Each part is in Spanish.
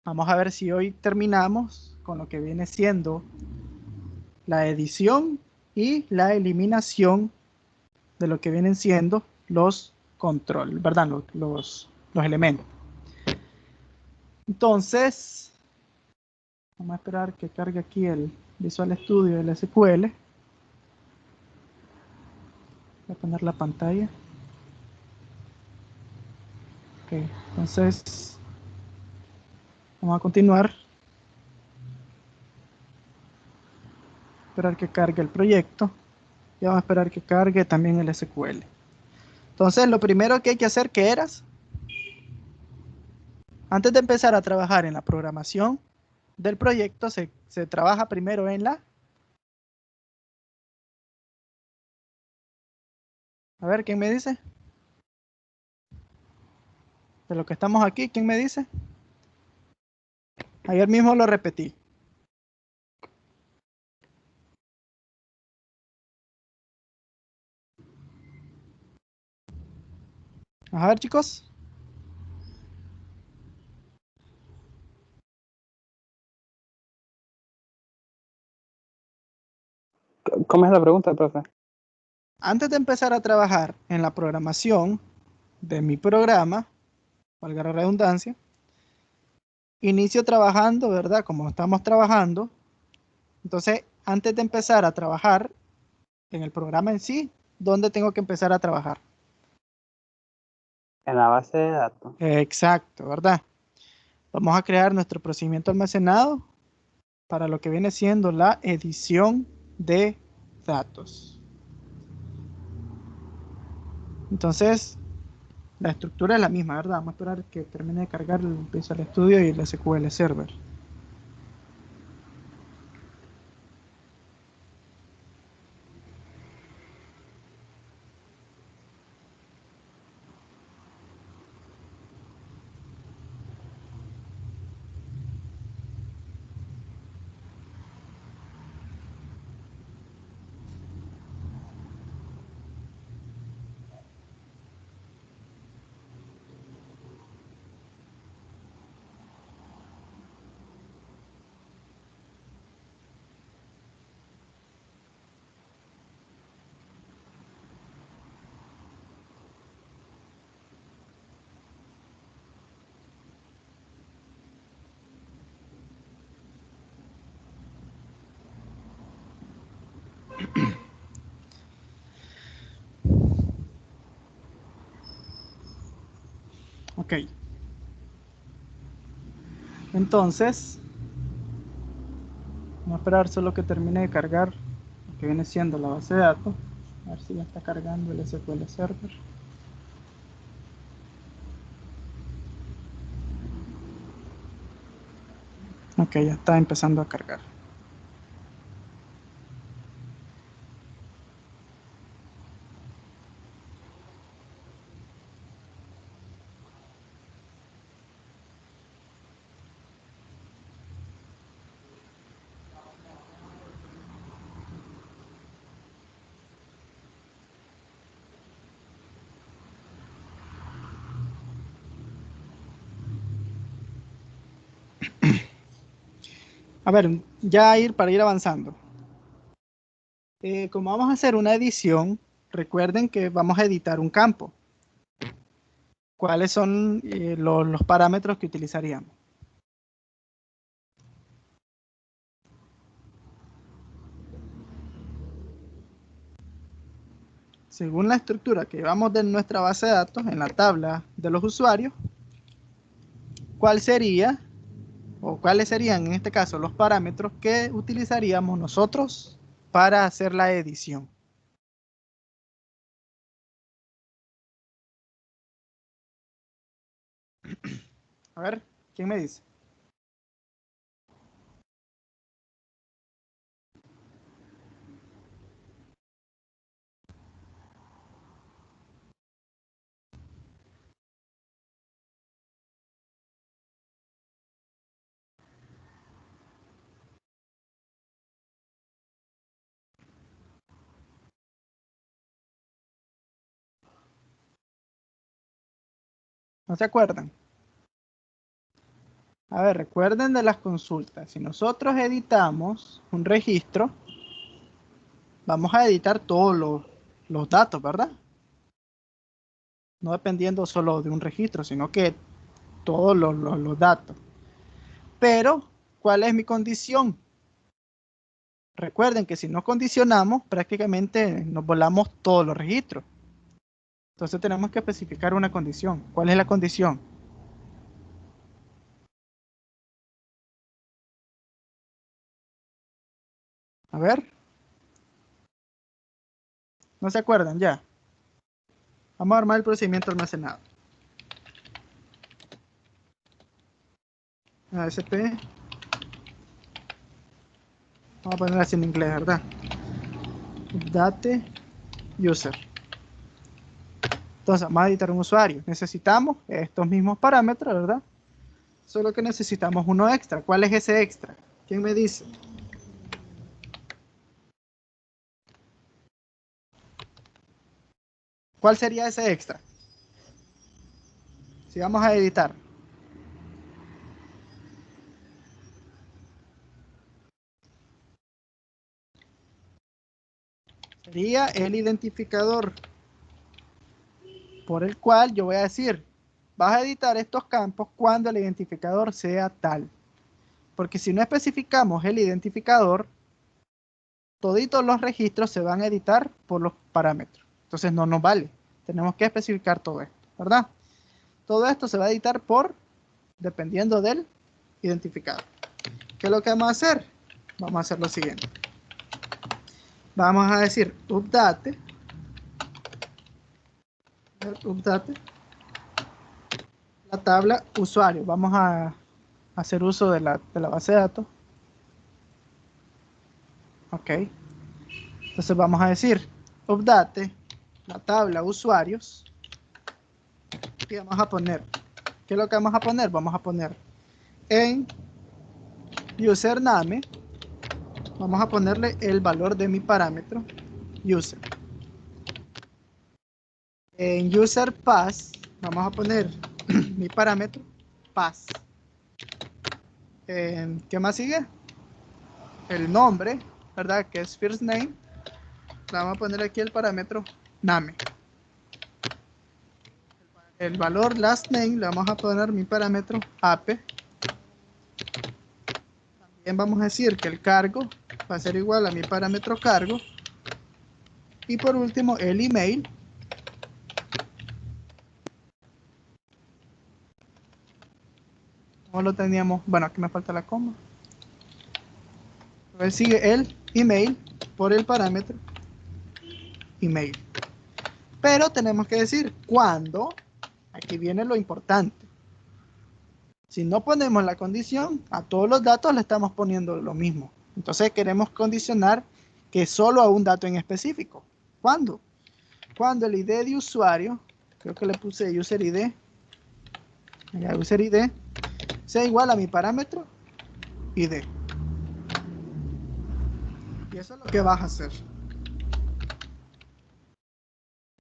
Vamos a ver si hoy terminamos con lo que viene siendo la edición y la eliminación de lo que vienen siendo los control, ¿verdad? Los elementos. Entonces, vamos a esperar que cargue aquí el Visual Studio del SQL. Voy a poner la pantalla. Ok, entonces vamos a continuar. Esperar que cargue el proyecto. Y vamos a esperar que cargue también el SQL. Entonces, lo primero que hay que hacer, ¿qué eras? Antes de empezar a trabajar en la programación del proyecto, se trabaja primero en la... A ver, ¿quién me dice? De lo que estamos aquí, ¿quién me dice? Ayer mismo lo repetí. A ver, chicos. ¿Cómo es la pregunta, profe? Antes de empezar a trabajar en la programación de mi programa, valga la redundancia, inicio trabajando, ¿verdad? Como estamos trabajando. Entonces, antes de empezar a trabajar en el programa en sí, ¿dónde tengo que empezar a trabajar? En la base de datos. Exacto, ¿verdad? Vamos a crear nuestro procedimiento almacenado para lo que viene siendo la edición de datos. Entonces, la estructura es la misma, ¿verdad? Vamos a esperar que termine de cargar el Visual Studio y el SQL Server. Ok. Entonces, vamos a esperar solo que termine de cargar lo que viene siendo la base de datos. A ver si ya está cargando el SQL Server. Ok, ya está empezando a cargar. A ver, ya para ir avanzando. Como vamos a hacer una edición, recuerden que vamos a editar un campo. ¿Cuáles son los parámetros que utilizaríamos? Según la estructura que llevamos de nuestra base de datos en la tabla de los usuarios, ¿cuál sería o cuáles serían en este caso los parámetros que utilizaríamos nosotros para hacer la edición? A ver, ¿quién me dice? ¿No se acuerdan? A ver, recuerden de las consultas. Si nosotros editamos un registro, vamos a editar todos los datos, ¿verdad? No dependiendo solo de un registro, sino que todos los datos. Pero, ¿cuál es mi condición? Recuerden que si no condicionamos, prácticamente nos volamos todos los registros. Entonces tenemos que especificar una condición. ¿Cuál es la condición? A ver. ¿No se acuerdan ya? Vamos a armar el procedimiento almacenado. ASP. Vamos a poner así en inglés, ¿verdad? Update user. Entonces, vamos a editar un usuario. Necesitamos estos mismos parámetros, ¿verdad? Solo que necesitamos uno extra. ¿Cuál es ese extra? ¿Quién me dice? ¿Cuál sería ese extra? Si vamos a editar. Sería el identificador por el cual yo voy a decir, vas a editar estos campos cuando el identificador sea tal. Porque si no especificamos el identificador, toditos los registros se van a editar por los parámetros. Entonces no nos vale. Tenemos que especificar todo esto, ¿verdad? Todo esto se va a editar dependiendo del identificador. ¿Qué es lo que vamos a hacer? Vamos a hacer lo siguiente. Vamos a decir update la tabla usuario. Vamos a hacer uso de la base de datos. Ok. Entonces vamos a decir update la tabla usuarios. Y vamos a poner, ¿qué es lo que vamos a poner? Vamos a poner en username, vamos a ponerle el valor de mi parámetro user. En user pass vamos a poner mi parámetro pass. ¿Qué más sigue? El nombre, ¿verdad? Que es first name. Vamos a poner aquí el parámetro name. El valor last name le vamos a poner mi parámetro ape. También vamos a decir que el cargo va a ser igual a mi parámetro cargo. Y por último el email. ¿Cómo lo teníamos? Bueno, aquí me falta la coma. A ver, sigue el email por el parámetro email. Pero tenemos que decir cuándo. Aquí viene lo importante. Si no ponemos la condición, a todos los datos le estamos poniendo lo mismo. Entonces queremos condicionar que solo a un dato en específico. ¿Cuándo? Cuando el ID de usuario, creo que le puse user ID, user ID, sea igual a mi parámetro ID. Y eso es lo que vas a hacer.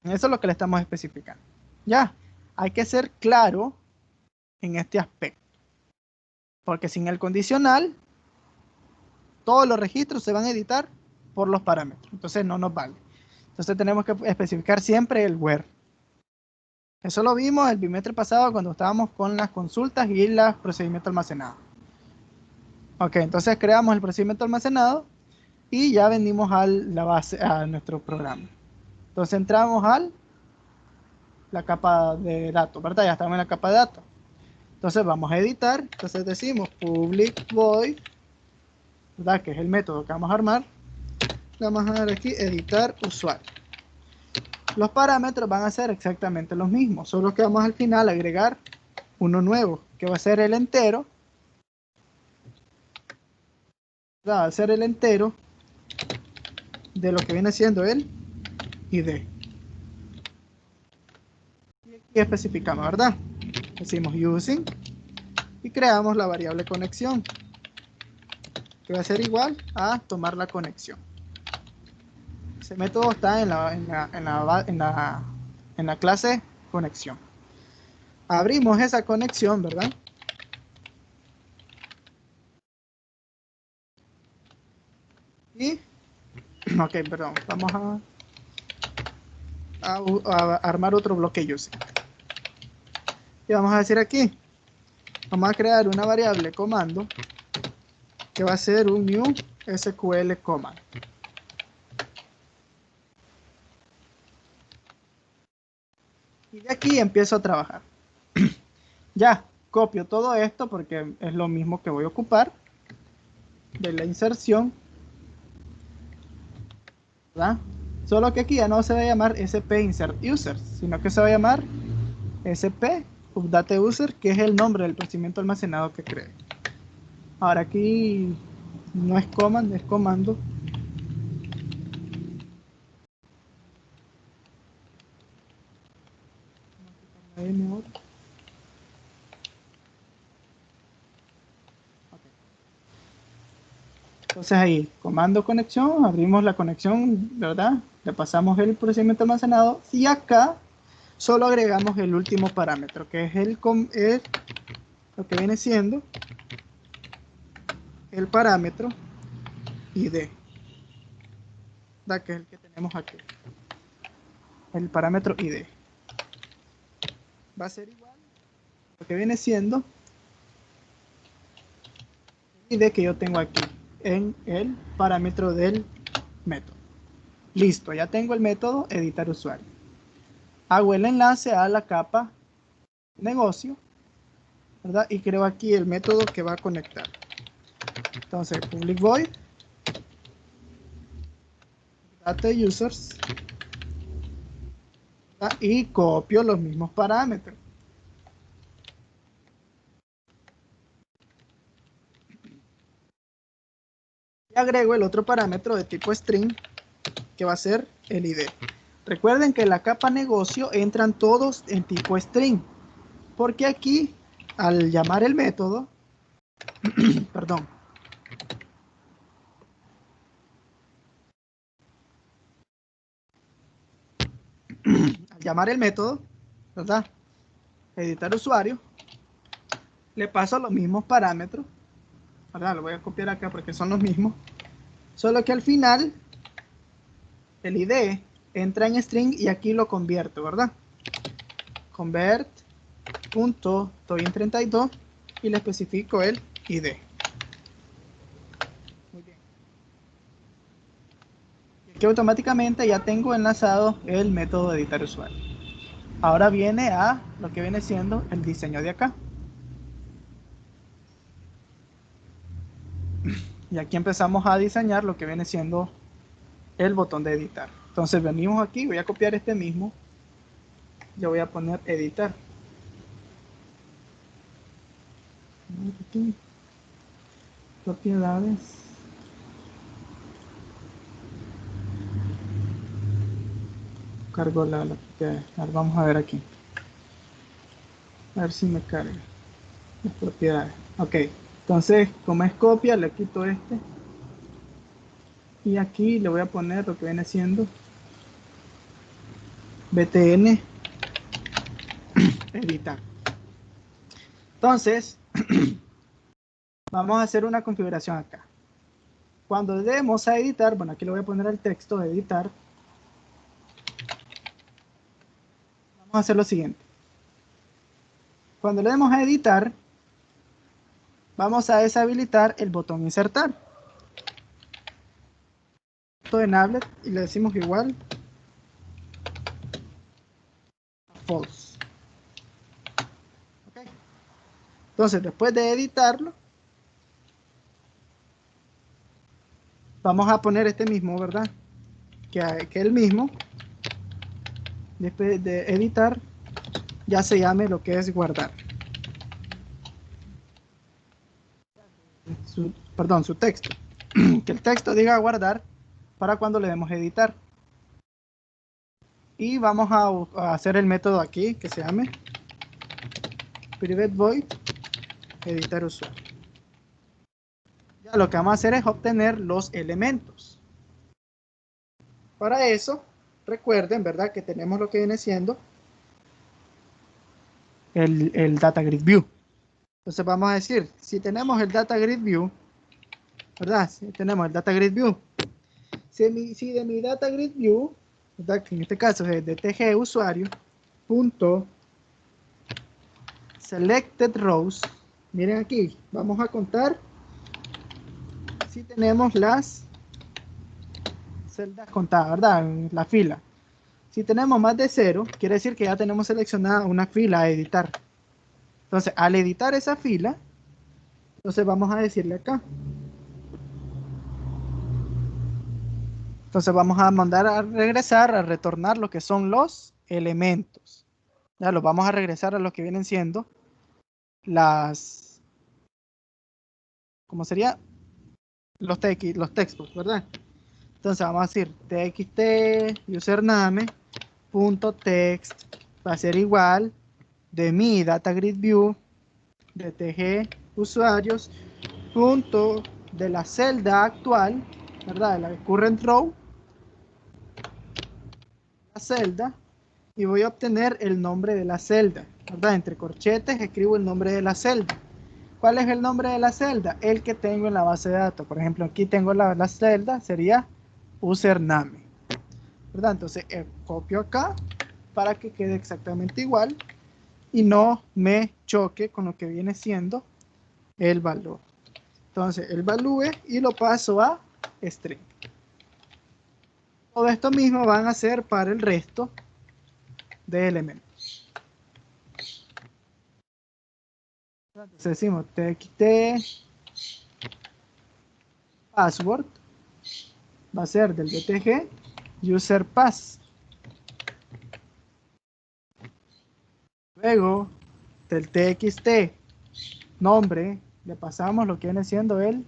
Eso es lo que le estamos especificando. Ya, hay que ser claro en este aspecto. Porque sin el condicional, todos los registros se van a editar por los parámetros. Entonces no nos vale. Entonces tenemos que especificar siempre el where. Eso lo vimos el bimestre pasado cuando estábamos con las consultas y los procedimientos almacenados. Ok, entonces creamos el procedimiento almacenado y ya venimos a la base, a nuestro programa. Entonces entramos a la capa de datos, ¿verdad? Ya estamos en la capa de datos. Entonces vamos a editar. Entonces decimos public void, ¿verdad? Que es el método que vamos a armar. Le vamos a dar aquí editar usuario. Los parámetros van a ser exactamente los mismos, solo que vamos al final a agregar uno nuevo, que va a ser el entero. Va a ser el entero de lo que viene siendo el ID. Y aquí especificamos, ¿verdad? Decimos using y creamos la variable conexión, que va a ser igual a tomar la conexión. Ese método está en la clase conexión. Abrimos esa conexión, ¿verdad? Ok, perdón. Vamos a armar otro bloque user. Y vamos a decir aquí, vamos a crear una variable comando que va a ser un new SQL command. Y de aquí empiezo a trabajar. Ya, copio todo esto porque es lo mismo que voy a ocupar de la inserción, ¿verdad? Solo que aquí ya no se va a llamar sp insert user, sino que se va a llamar sp update user, que es el nombre del procedimiento almacenado que cree. Ahora aquí no es command, es comando. Entonces ahí, comando conexión, abrimos la conexión, ¿verdad? Le pasamos el procedimiento almacenado y acá solo agregamos el último parámetro, que es lo que viene siendo el parámetro ID, ¿verdad? Que es el que tenemos aquí. El parámetro ID. Va a ser igual a lo que viene siendo el ID que yo tengo aquí en el parámetro del método. Listo, ya tengo el método editar usuario. Hago el enlace a la capa negocio, ¿verdad? Y creo aquí el método que va a conectar. Entonces, public void data users, ¿verdad? Y copio los mismos parámetros. Y agrego el otro parámetro de tipo string que va a ser el ID. Recuerden que en la capa negocio entran todos en tipo string, porque aquí al llamar el método, perdón, al llamar el método, ¿verdad? Editar usuario, le paso los mismos parámetros, ¿verdad? Lo voy a copiar acá porque son los mismos, solo que al final el ID entra en string y aquí lo convierto, ¿verdad? Convert punto toin32 y le especifico el ID. Muy bien. Y aquí automáticamente ya tengo enlazado el método de editar usuario. Ahora viene a lo que viene siendo el diseño de acá. Y aquí empezamos a diseñar lo que viene siendo el botón de editar. Entonces venimos aquí, voy a copiar este mismo. Yo voy a poner editar. Aquí. Propiedades. Cargo la propiedad. Vamos a ver aquí. A ver si me carga las propiedades. Ok. Entonces, como es copia, le quito este. Y aquí le voy a poner lo que viene siendo btn editar. Entonces, vamos a hacer una configuración acá. Cuando demos a editar, bueno, aquí le voy a poner el texto de editar. Vamos a hacer lo siguiente. Cuando le demos a editar, vamos a deshabilitar el botón insertar. Esto enable y le decimos igual a false. Okay. Entonces, después de editarlo, vamos a poner este mismo, ¿verdad? Que el mismo, después de editar, ya se llame lo que es guardar. Su texto. Que el texto diga guardar para cuando le demos editar. Y vamos a hacer el método aquí que se llame private void editar usuario. Ya lo que vamos a hacer es obtener los elementos. Para eso, recuerden, ¿verdad? Que tenemos lo que viene siendo el data grid view. Entonces vamos a decir, si tenemos el data grid view, ¿verdad? Si tenemos el data grid view, Si de mi data grid view, ¿verdad? Que en este caso es de TG usuario, punto selected rows, miren aquí, vamos a contar si tenemos las celdas contadas, ¿verdad? En la fila. Si tenemos más de 0, quiere decir que ya tenemos seleccionada una fila a editar. Entonces, al editar esa fila, entonces vamos a decirle acá. Entonces vamos a mandar a regresar, a retornar lo que son los elementos. Ya los vamos a regresar a lo que vienen siendo las, ¿cómo sería? Los textos, ¿verdad? Entonces vamos a decir txt username punto text va a ser igual de mi data grid view de tg usuarios punto de la celda actual, ¿verdad? De la current row, la celda, y voy a obtener el nombre de la celda, ¿verdad? Entre corchetes escribo el nombre de la celda. ¿Cuál es el nombre de la celda? El que tengo en la base de datos. Por ejemplo, aquí tengo la celda, sería username, ¿verdad? Entonces copio acá para que quede exactamente igual y no me choque con lo que viene siendo el valor. Entonces el value y lo paso a string. Todo esto mismo van a ser para el resto de elementos. Entonces decimos txt password va a ser del btg user pass. Luego del txt nombre le pasamos lo que viene siendo el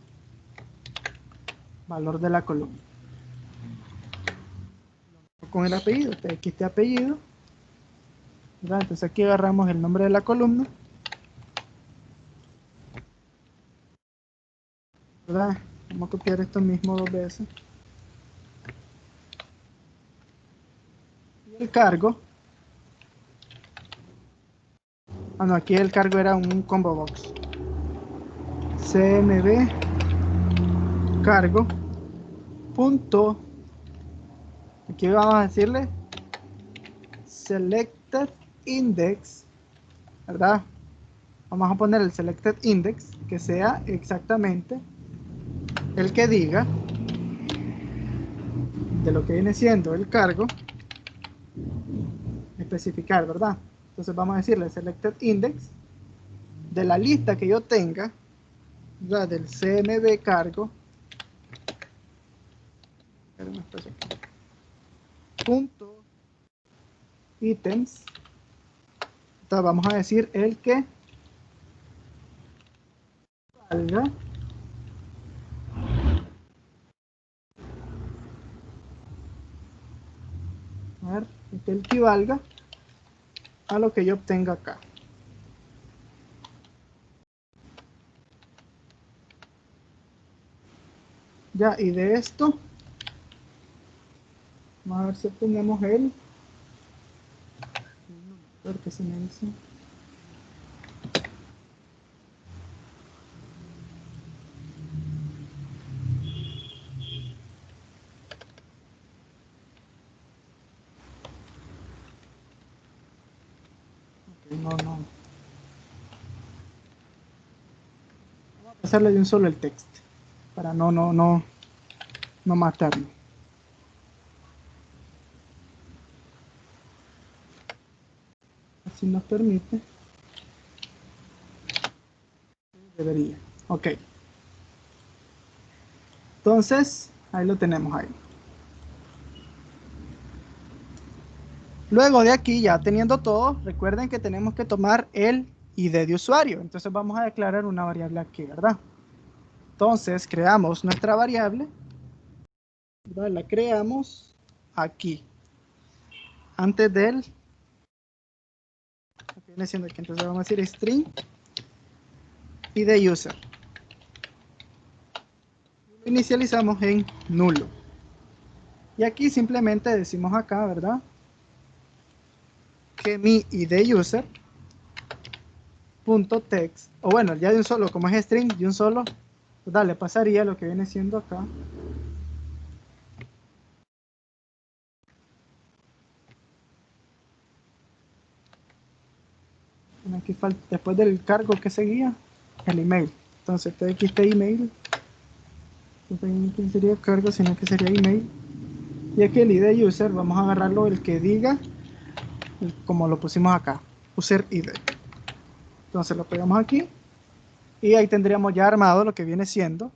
valor de la columna. Con el apellido, txt apellido, ¿verdad? Entonces aquí agarramos el nombre de la columna, ¿verdad? Vamos a copiar esto mismo 2 veces. Y el cargo. Ah, no, aquí el cargo era un combo box. cmb cargo punto. Aquí vamos a decirle selected index, ¿verdad? Vamos a poner el selected index que sea exactamente el que diga de lo que viene siendo el cargo, especificar, ¿verdad? Entonces vamos a decirle selected index de la lista que yo tenga, ¿verdad? Del cmb cargo punto ítems. Entonces vamos a decir el que valga a ver, que el equivalga a lo que yo obtenga acá. Ya, y de esto vamos a ver si obtenemos el, a ver qué se me dice. Okay, no. Vamos a pasarle de un solo el texto para no matarlo. Así nos permite. Debería. Ok. Entonces, ahí lo tenemos ahí. Luego de aquí, ya teniendo todo, recuerden que tenemos que tomar el ID de usuario. Entonces vamos a declarar una variable aquí, ¿verdad? Entonces creamos nuestra variable, ¿verdad? La creamos aquí, antes del, lo que viene siendo aquí. Entonces vamos a decir string ID user. Lo inicializamos en nulo. Y aquí simplemente decimos acá, ¿verdad? Que mi ID user punto text, o bueno, ya de un solo, como es string, de un solo, ¿verdad? Le pasaría lo que viene siendo acá aquí falta, después del cargo que seguía, el email. Entonces txt email, no sería cargo, sino que sería email. Y aquí el ID user, vamos a agarrarlo el que diga, como lo pusimos acá, user ID. Entonces lo pegamos aquí y ahí tendríamos ya armado lo que viene siendo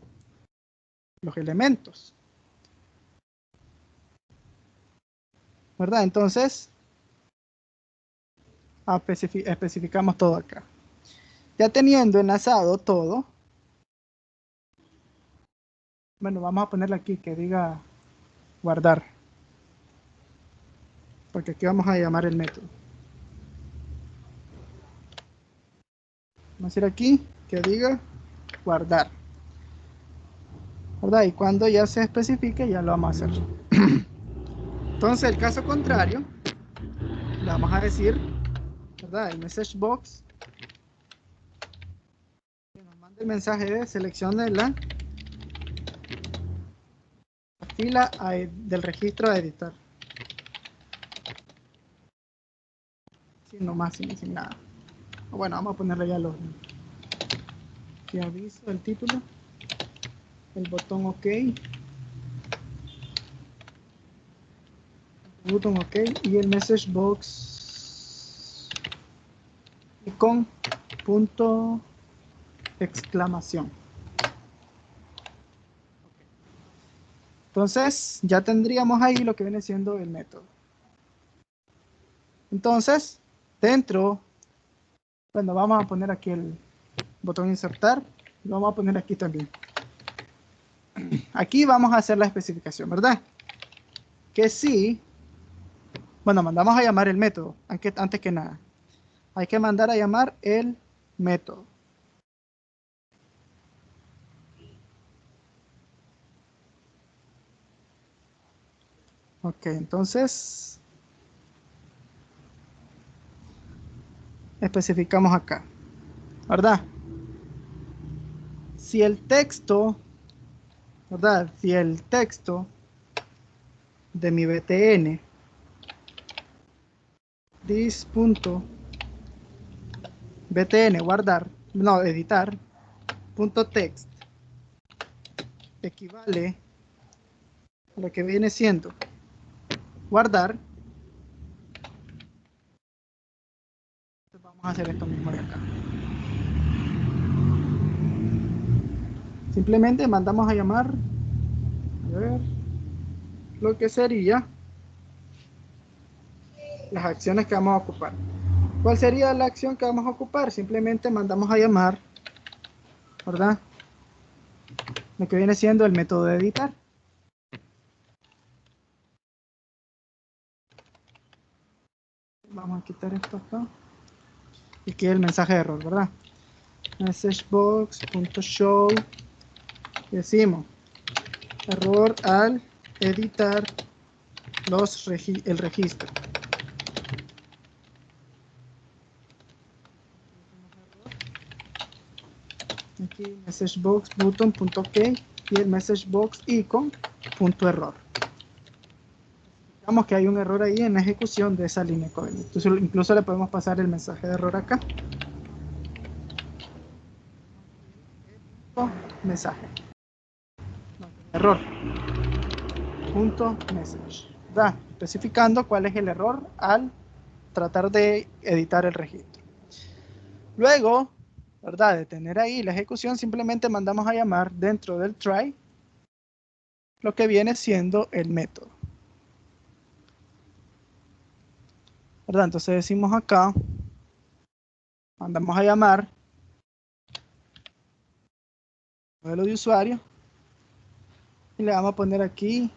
los elementos, ¿verdad? Entonces especificamos todo acá. Ya teniendo enlazado todo, bueno, vamos a ponerle aquí que diga guardar, porque aquí vamos a llamar el método. Vamos a decir aquí que diga guardar, ¿verdad? Y cuando ya se especifique ya lo vamos a hacer. Entonces el caso contrario, le vamos a decir, ¿verdad? El message box que nos manda el mensaje de selección de la fila del registro a editar. Sin nomás, sin nada. Bueno, vamos a ponerle ya los que aviso, el título, el botón OK, y el message box y con punto exclamación. Entonces ya tendríamos ahí lo que viene siendo el método. Entonces dentro, bueno, vamos a poner aquí el botón insertar, lo vamos a poner aquí también. Aquí vamos a hacer la especificación, ¿verdad? Que sí, bueno, mandamos a llamar el método, antes que nada. Hay que mandar a llamar el método. Ok, entonces especificamos acá, ¿verdad? Si el texto, ¿verdad? Si el texto de mi btn this.btn guardar, no, editar, punto text equivale a lo que viene siendo guardar, entonces vamos a hacer esto mismo de acá. Simplemente mandamos a llamar, a ver, lo que sería las acciones que vamos a ocupar. ¿Cuál sería la acción que vamos a ocupar? Simplemente mandamos a llamar, ¿verdad? Lo que viene siendo el método de editar. Vamos a quitar esto acá. Y aquí el mensaje de error, ¿verdad? Messagebox.show. Y decimos error al editar el registro. Aquí messagebox button.ok y el messagebox icon.error. Digamos que hay un error ahí en la ejecución de esa línea de código. Entonces, incluso le podemos pasar el mensaje de error acá. Mensaje. No, error. Punto message. ¿Verdad? Especificando cuál es el error al tratar de editar el registro. Luego, ¿verdad? De tener ahí la ejecución, simplemente mandamos a llamar dentro del try lo que viene siendo el método. ¿Verdad? Entonces decimos acá, mandamos a llamar modelo de usuario y le vamos a poner aquí,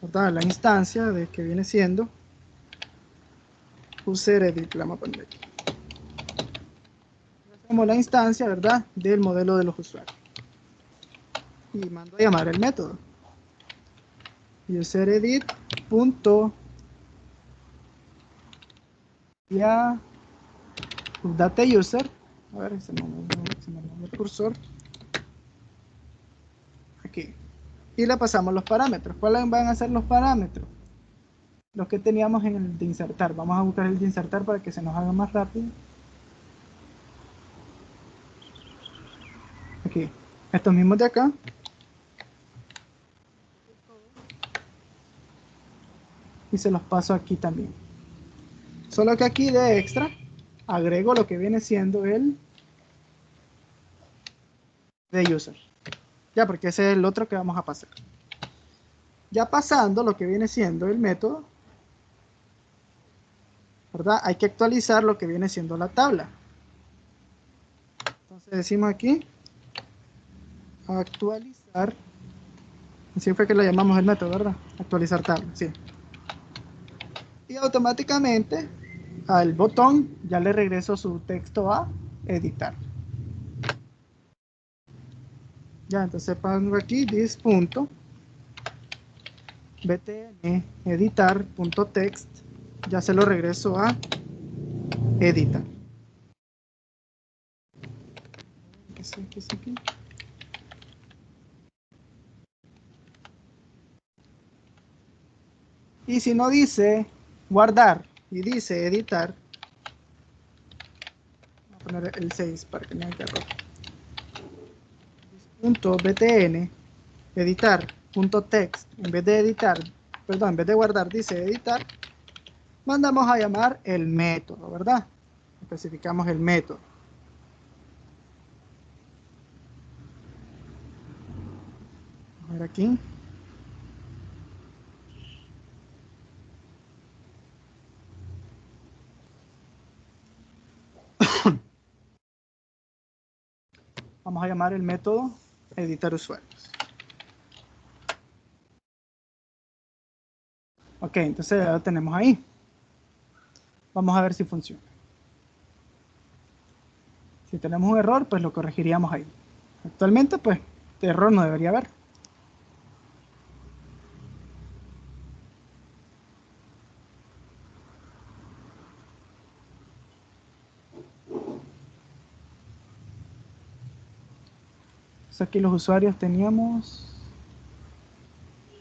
¿verdad? La instancia de que viene siendo user edit, le vamos a poner aquí. Como la instancia, ¿verdad? Del modelo de los usuarios. Y mando a llamar el método. User edit punto ya update user. A ver, se me movió el cursor. Aquí. Y le pasamos los parámetros. ¿Cuáles van a ser los parámetros? los que teníamos en el de insertar. Vamos a buscar el de insertar para que se nos haga más rápido. Aquí, estos mismos de acá. Y se los paso aquí también. Solo que aquí de extra agrego lo que viene siendo el de user. Ya, porque ese es el otro que vamos a pasar. Ya pasando lo que viene siendo el método, ¿verdad? Hay que actualizar lo que viene siendo la tabla. Entonces decimos aquí, actualizar. Así fue que lo llamamos el método, ¿verdad? Actualizar tabla, sí. Y automáticamente al botón ya le regreso su texto a editar. Ya, entonces pongo aquí this.btn editar.text, ya se lo regreso a editar. ¿Qué es aquí? Y si no dice guardar y dice editar, voy a poner el 6 para que no haya error. .btn editar.text, en vez de editar, perdón, en vez de guardar dice editar, mandamos a llamar el método, ¿verdad? Especificamos el método. A ver aquí. Vamos a llamar el método editar usuarios. Ok, entonces ya lo tenemos ahí. Vamos a ver si funciona. Si tenemos un error, pues lo corregiríamos ahí. Actualmente, pues, de error no debería haber. Entonces aquí los usuarios teníamos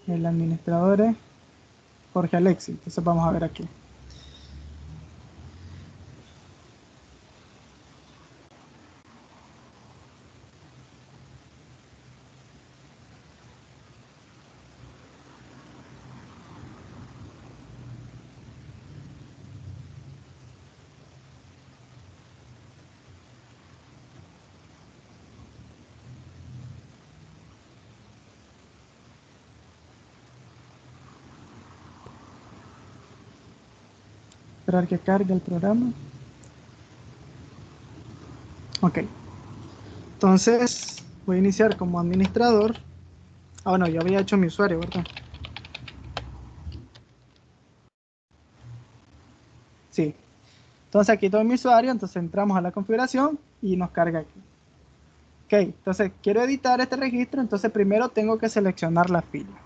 el administrador es Jorge Alexis. Entonces vamos a ver aquí. Esperar que cargue el programa. Ok. Entonces voy a iniciar como administrador. Ah, bueno, yo había hecho mi usuario, ¿verdad? Sí. Entonces aquí todo mi usuario, entonces entramos a la configuración y nos carga aquí. Ok, entonces quiero editar este registro, entonces primero tengo que seleccionar la fila.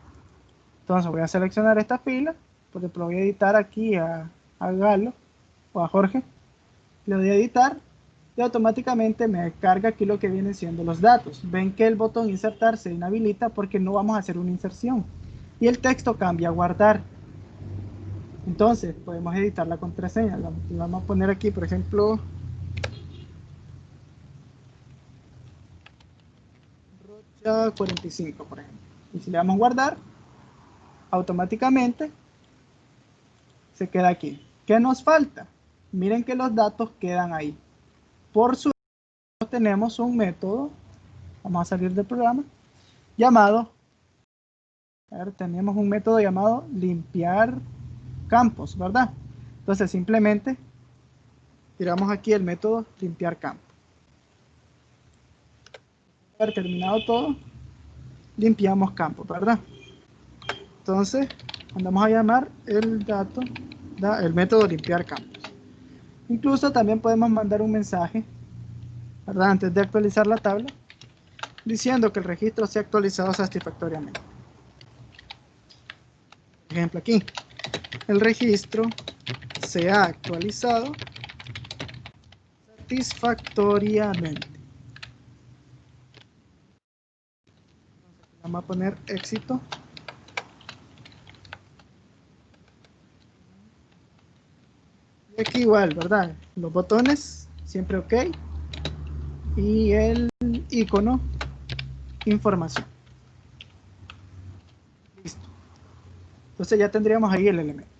Entonces voy a seleccionar esta fila, por ejemplo voy a editar aquí a Galo o a Jorge, le doy a editar y automáticamente me carga aquí lo que vienen siendo los datos. Ven que el botón insertar se inhabilita porque no vamos a hacer una inserción y el texto cambia a guardar. Entonces podemos editar la contraseña, la vamos a poner aquí por ejemplo Rocha 45 por ejemplo, y si le damos guardar automáticamente se queda aquí. ¿Qué nos falta? Miren que los datos quedan ahí. Por su tenemos un método, vamos a salir del programa, llamado, a ver, tenemos un método llamado limpiar campos, ¿verdad? Entonces simplemente tiramos aquí el método limpiar campo. Haber terminado todo, limpiamos campo, ¿verdad? Entonces mandamos a llamar el método limpiar campos. Incluso también podemos mandar un mensaje, ¿verdad? Antes de actualizar la tabla, diciendo que el registro se ha actualizado satisfactoriamente. Por ejemplo aquí, el registro se ha actualizado satisfactoriamente. Vamos a poner éxito. Aquí igual, ¿verdad? Los botones, siempre ok. Y el icono, información. Listo. Entonces ya tendríamos ahí el elemento.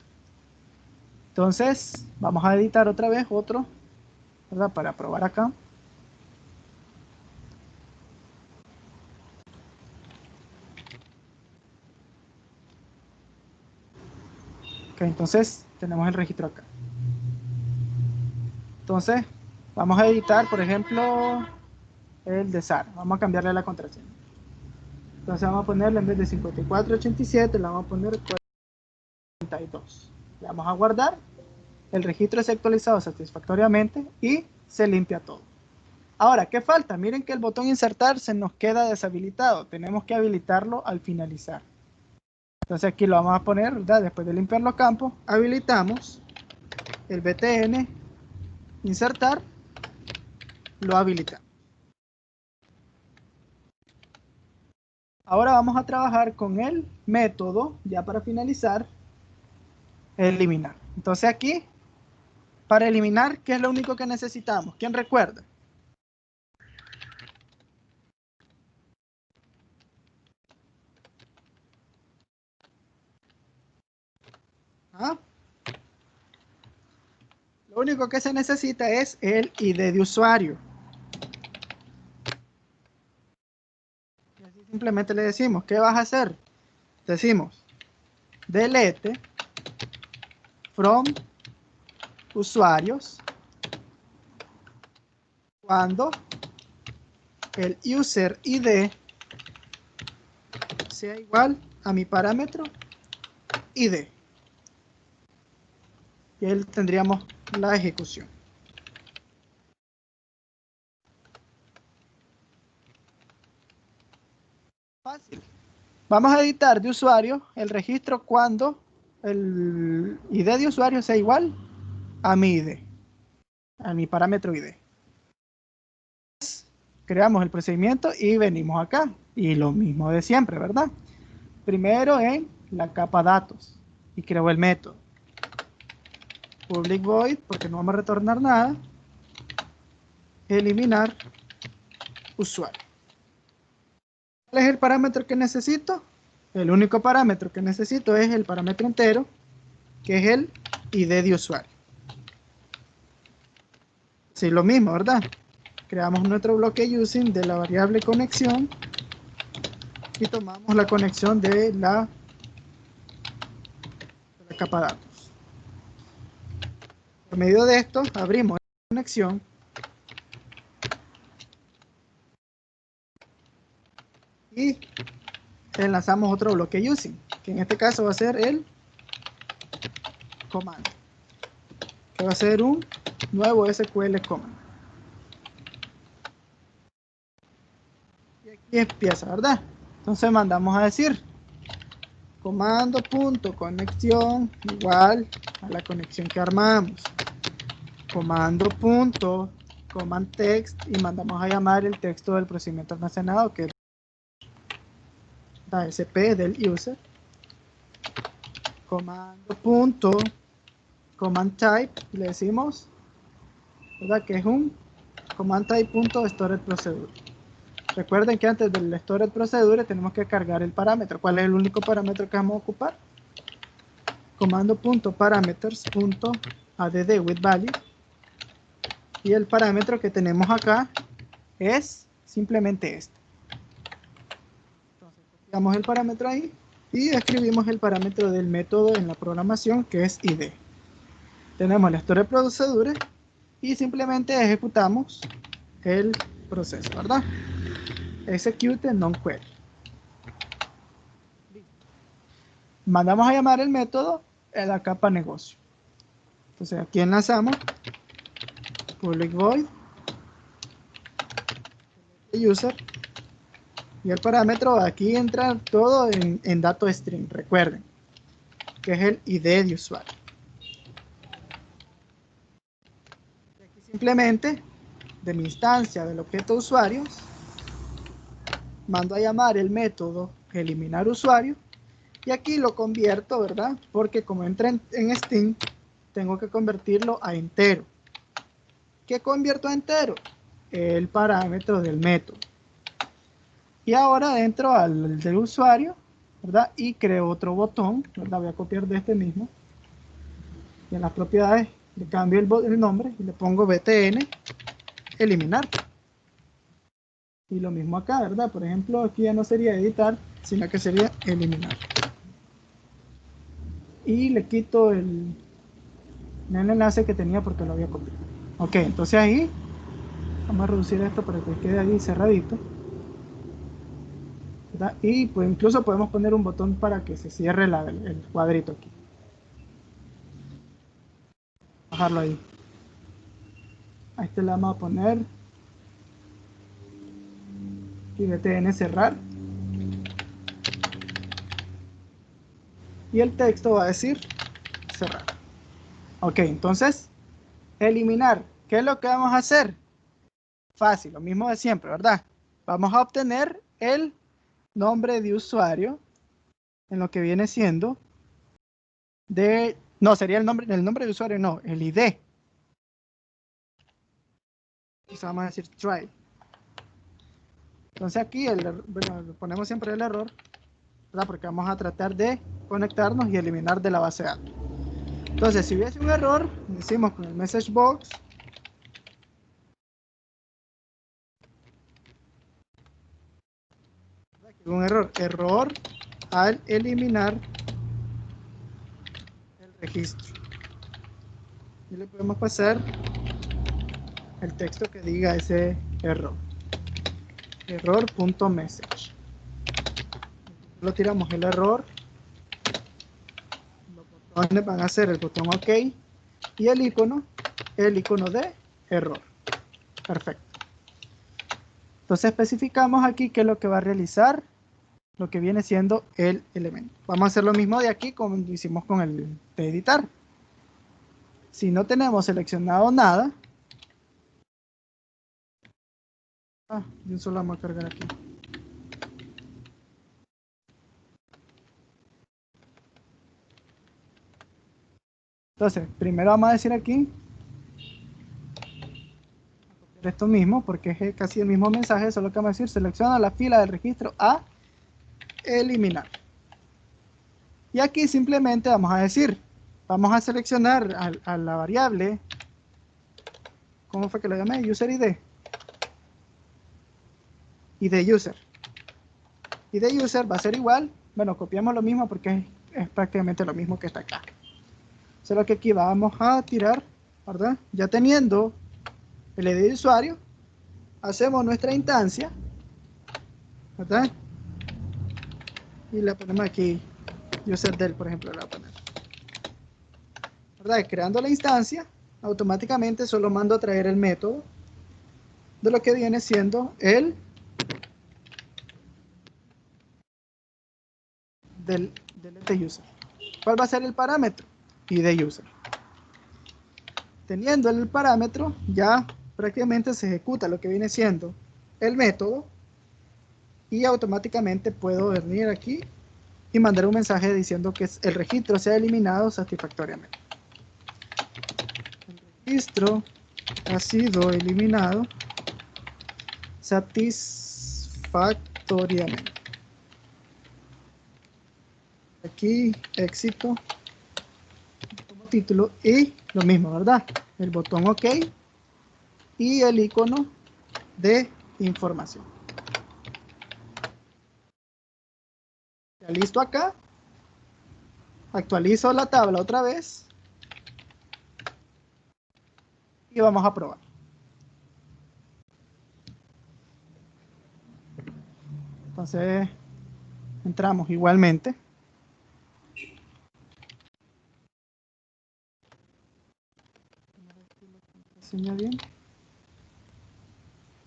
Entonces, vamos a editar otra vez otro, ¿verdad? Para probar acá. Ok, entonces tenemos el registro acá. Entonces, vamos a editar, por ejemplo, el de SAR. Vamos a cambiarle la contraseña. Entonces vamos a ponerle, en vez de 5487, le vamos a poner 42. Le vamos a guardar. El registro es actualizado satisfactoriamente y se limpia todo. Ahora, ¿qué falta? Miren que el botón insertar se nos queda deshabilitado. Tenemos que habilitarlo al finalizar. Entonces aquí lo vamos a poner, ¿verdad? Después de limpiar los campos, habilitamos el btn, insertar, lo habilitamos. Ahora vamos a trabajar con el método, ya para finalizar, eliminar. Entonces aquí, para eliminar, ¿qué es lo único que necesitamos? ¿Quién recuerda? ¿Ah? Lo único que se necesita es el ID de usuario. Y así simplemente le decimos, ¿qué vas a hacer? Decimos, delete from usuarios cuando el user ID sea igual a mi parámetro ID. Y ahí tendríamos la ejecución. Fácil. Vamos a editar de usuario el registro cuando el ID de usuario sea igual a mi ID, a mi parámetro ID. Creamos el procedimiento y venimos acá. Y lo mismo de siempre, ¿verdad? Primero en la capa datos y creo el método. Public void, porque no vamos a retornar nada. Eliminar usuario. ¿Cuál es el parámetro que necesito? El único parámetro que necesito es el parámetro entero, que es el ID de usuario. Sí, lo mismo, ¿verdad? Creamos nuestro bloque using de la variable conexión y tomamos la conexión de la capa datos. Por medio de esto, abrimos la conexión y enlazamos otro bloque using, que en este caso va a ser el comando, que va a ser un nuevo SQL command. Y aquí empieza, ¿verdad? Entonces mandamos a decir comando.conexión igual a la conexión que armamos. Comando.command text y mandamos a llamar el texto del procedimiento almacenado, que es la SP del user. Comando.command type, le decimos, ¿verdad? Que es un command type.storage procedure. Recuerden que antes del storage procedure tenemos que cargar el parámetro. ¿Cuál es el único parámetro que vamos a ocupar? Comando.parameters.add with value. Y el parámetro que tenemos acá es simplemente este. Entonces copiamos el parámetro ahí y escribimos el parámetro del método en la programación, que es ID. Tenemos la storage procedure y simplemente ejecutamos el proceso, ¿verdad? Execute non-query. Mandamos a llamar el método en la capa negocio. Entonces aquí enlazamos public void user y el parámetro, aquí entra todo en dato string, recuerden, que es el ID de usuario. Aquí simplemente de mi instancia del objeto usuarios mando a llamar el método eliminar usuario y aquí lo convierto, ¿verdad? Porque como entra en string, tengo que convertirlo a entero. ¿Qué convierto a entero? El parámetro del método. Y ahora entro al del usuario, ¿verdad? Y creo otro botón, ¿verdad? Voy a copiar de este mismo. Y en las propiedades le cambio el nombre y le pongo btn eliminar. Y lo mismo acá, ¿verdad? Por ejemplo, aquí ya no sería editar, sino que sería eliminar. Y le quito el enlace que tenía porque lo había copiado. Ok, entonces ahí vamos a reducir esto para que quede ahí cerradito, ¿verdad? Y pues incluso podemos poner un botón para que se cierre el cuadrito aquí. Bajarlo ahí. A este le vamos a poner y btn cerrar. Y el texto va a decir cerrar. Ok, entonces eliminar. ¿Qué es lo que vamos a hacer? Fácil, lo mismo de siempre, ¿verdad? Vamos a obtener el nombre de usuario en lo que viene siendo de... No, sería el nombre de usuario, no, el ID. Entonces vamos a decir try. Entonces aquí, bueno, ponemos siempre el error, ¿verdad? Porque vamos a tratar de conectarnos y eliminar de la base de datos. Entonces, si hubiese un error, decimos con el message box un error al eliminar el registro. Y le podemos pasar el texto que diga ese error. Error.message. Lo tiramos el error. Los botones van a ser el botón OK y el icono de error. Perfecto. Entonces especificamos aquí qué es lo que va a realizar lo que viene siendo el elemento. Vamos a hacer lo mismo de aquí como hicimos con el de editar. Si no tenemos seleccionado nada, de un solo vamos a cargar aquí. Entonces, primero vamos a decir aquí esto mismo, porque es casi el mismo mensaje, solo que vamos a decir, selecciona la fila del registro a eliminar. Y aquí simplemente vamos a decir, vamos a seleccionar a la variable, ¿cómo fue que lo llamé? User ID. ID user. ID user va a ser igual, bueno, copiamos lo mismo porque es prácticamente lo mismo que está acá. Solo que aquí vamos a tirar, ¿verdad? Ya teniendo el ID de usuario, hacemos nuestra instancia, ¿verdad? Y le ponemos aquí userdel, por ejemplo, le voy a poner. ¿Verdad? Creando la instancia, automáticamente solo mando a traer el método de lo que viene siendo el del user. ¿Cuál va a ser el parámetro? ID user. Teniendo el parámetro, ya prácticamente se ejecuta lo que viene siendo el método y automáticamente puedo venir aquí y mandar un mensaje diciendo que el registro se ha eliminado satisfactoriamente. El registro ha sido eliminado satisfactoriamente. Aquí éxito como título y lo mismo, ¿verdad? El botón OK y el icono de información. Ya listo acá. Actualizo la tabla otra vez y vamos a probar. Entonces entramos igualmente. Bien.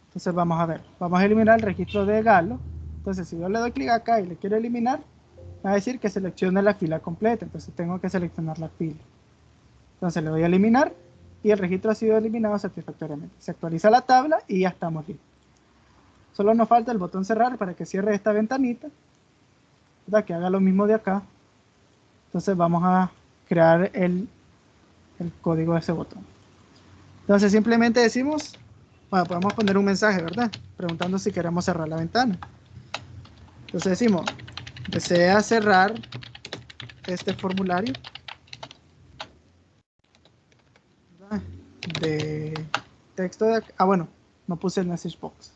Entonces vamos a ver, vamos a eliminar el registro de Galo. Entonces si yo le doy clic acá y le quiero eliminar, va a decir que seleccione la fila completa. Entonces tengo que seleccionar la fila. Entonces le doy a eliminar y el registro ha sido eliminado satisfactoriamente. Se actualiza la tabla y ya estamos listos. Solo nos falta el botón cerrar para que cierre esta ventanita, ¿verdad? Que haga lo mismo de acá. Entonces vamos a crear el código de ese botón. Entonces simplemente decimos, bueno, podemos poner un mensaje, ¿verdad? Preguntando si queremos cerrar la ventana. Entonces decimos, desea cerrar este formulario, ¿verdad? De texto de acá. Ah, bueno, no puse el message box.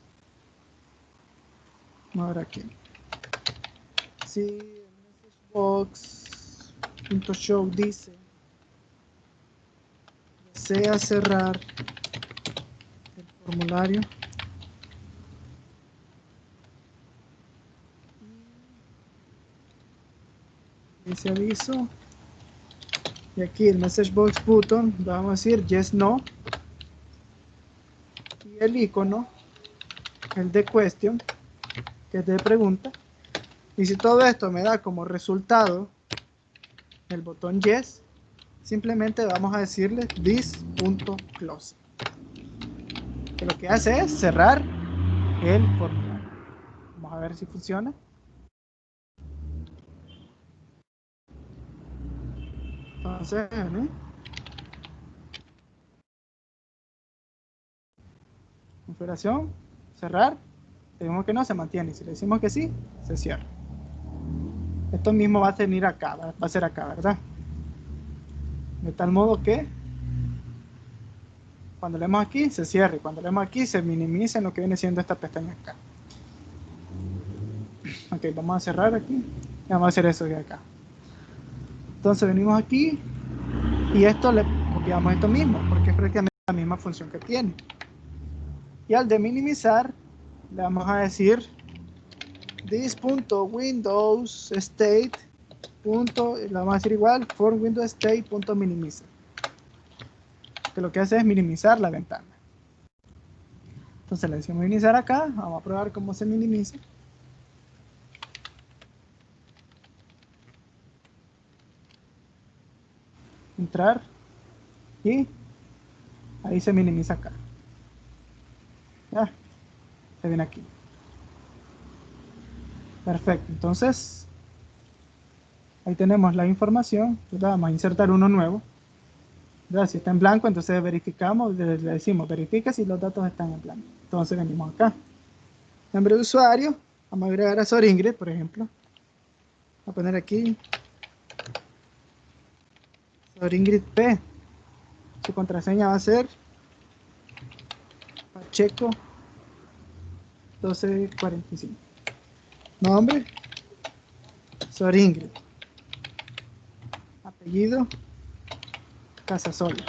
Vamos a ver aquí. Si el message box.show dice desea cerrar el formulario y ese aviso, y aquí el message box button vamos a decir yes no, y el icono, el de question, que es de pregunta. Y si todo esto me da como resultado el botón yes, simplemente vamos a decirle this.close, que lo que hace es cerrar el formulario. Vamos a ver si funciona. Entonces, ¿no? Configuración, cerrar. Le decimos que no, se mantiene. Si le decimos que sí, se cierra. Esto mismo va a venir acá, va a ser acá, ¿verdad? De tal modo que cuando leemos aquí se cierre, cuando leemos aquí se minimiza en lo que viene siendo esta pestaña acá. Ok, vamos a cerrar aquí y vamos a hacer eso de acá. Entonces venimos aquí y esto le copiamos esto mismo porque es prácticamente la misma función que tiene. Y al de minimizar le vamos a decir this.windowsstate. Le vamos a decir igual for windows state.minimize, que lo que hace es minimizar la ventana. Entonces le decimos minimizar acá, vamos a probar cómo se minimiza. Entrar y ahí se minimiza acá. Ya, se viene aquí. Perfecto, entonces ahí tenemos la información, ¿verdad? Vamos a insertar uno nuevo, ¿verdad? Si está en blanco, entonces verificamos, le decimos verifica si los datos están en blanco. Entonces venimos acá. Nombre de usuario, vamos a agregar a Sor Ingrid, por ejemplo. Voy a poner aquí Sor Ingrid P. Su contraseña va a ser Pacheco 1245. Nombre, Sor Ingrid. Apellido, Casasola.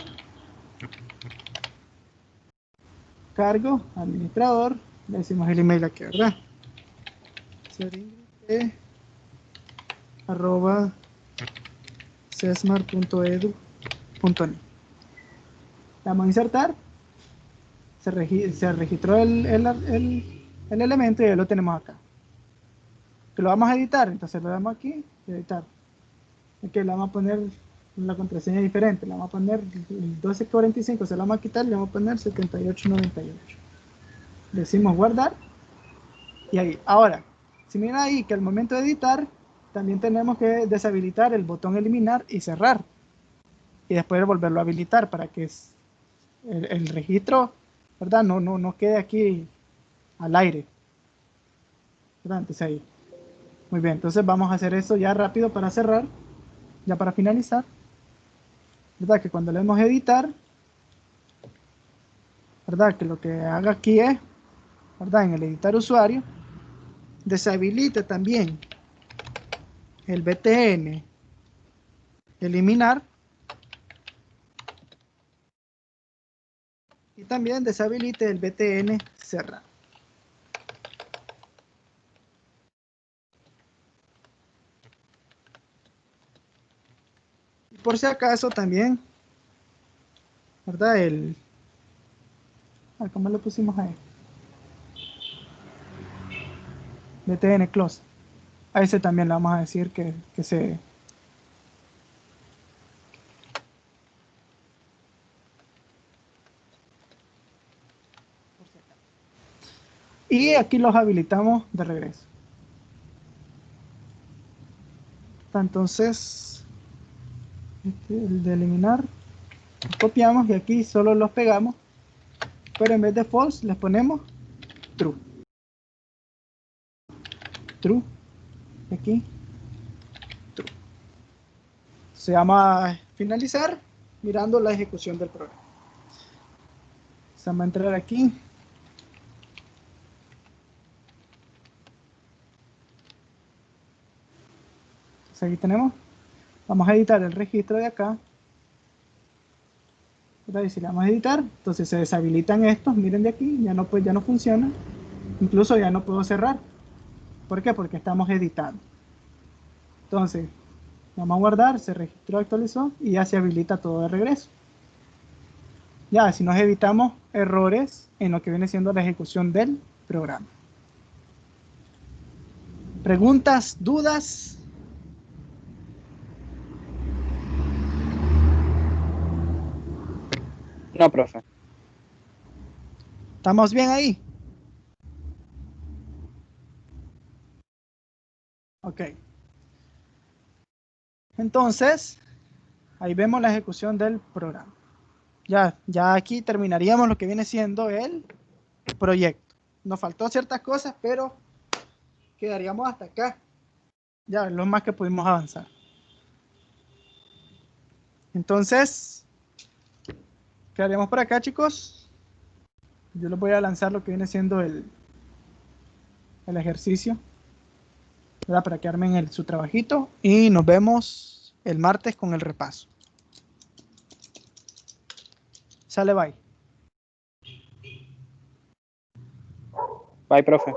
Cargo, administrador. Le decimos el email aquí, ¿verdad? Soringrid arroba sesmar.edu.ni. Vamos a insertar. Se registró el elemento y ya lo tenemos acá. Que lo vamos a editar, entonces lo damos aquí, editar. Aquí le vamos a poner la contraseña diferente, le vamos a poner el 1245, se lo vamos a quitar y le vamos a poner 7898. Decimos guardar y ahí. Ahora, si miran ahí que al momento de editar, también tenemos que deshabilitar el botón eliminar y cerrar. Y después volverlo a habilitar para que el registro, ¿verdad? No quede aquí al aire. ¿Verdad? Entonces ahí. Muy bien, entonces vamos a hacer eso ya rápido para cerrar, ya para finalizar. ¿Verdad? Que cuando le demos editar, ¿verdad? Que lo que haga aquí es, ¿verdad? En el editar usuario, deshabilite también el btn eliminar y también deshabilite el btn cerrar. Y por si acaso también, ¿verdad? ¿Cómo lo pusimos ahí? btn close. A ese también le vamos a decir que se... Y aquí los habilitamos de regreso. Entonces, el de eliminar, Los copiamos y aquí solo los pegamos, pero en vez de false les ponemos true. True. Aquí. True. Se llama finalizar mirando la ejecución del programa. Vamos a entrar aquí. Entonces aquí tenemos. Vamos a editar el registro de acá. Y si le vamos a editar, entonces se deshabilitan estos. Miren de aquí, ya no funciona. Incluso ya no puedo cerrar. ¿Por qué? Porque estamos editando. Entonces, vamos a guardar, se registró, actualizó y ya se habilita todo de regreso. Ya, así nos evitamos errores en lo que viene siendo la ejecución del programa. ¿Preguntas? ¿Dudas? No, profe. ¿Estamos bien ahí? Ok. Entonces, ahí vemos la ejecución del programa. Ya aquí terminaríamos lo que viene siendo el proyecto. Nos faltó ciertas cosas, pero quedaríamos hasta acá. Ya es lo más que pudimos avanzar. Entonces, quedaríamos por acá, chicos. Yo les voy a lanzar lo que viene siendo el ejercicio, ¿verdad? Para que armen su trabajito y nos vemos el martes con el repaso. Sale, bye. Bye, profe.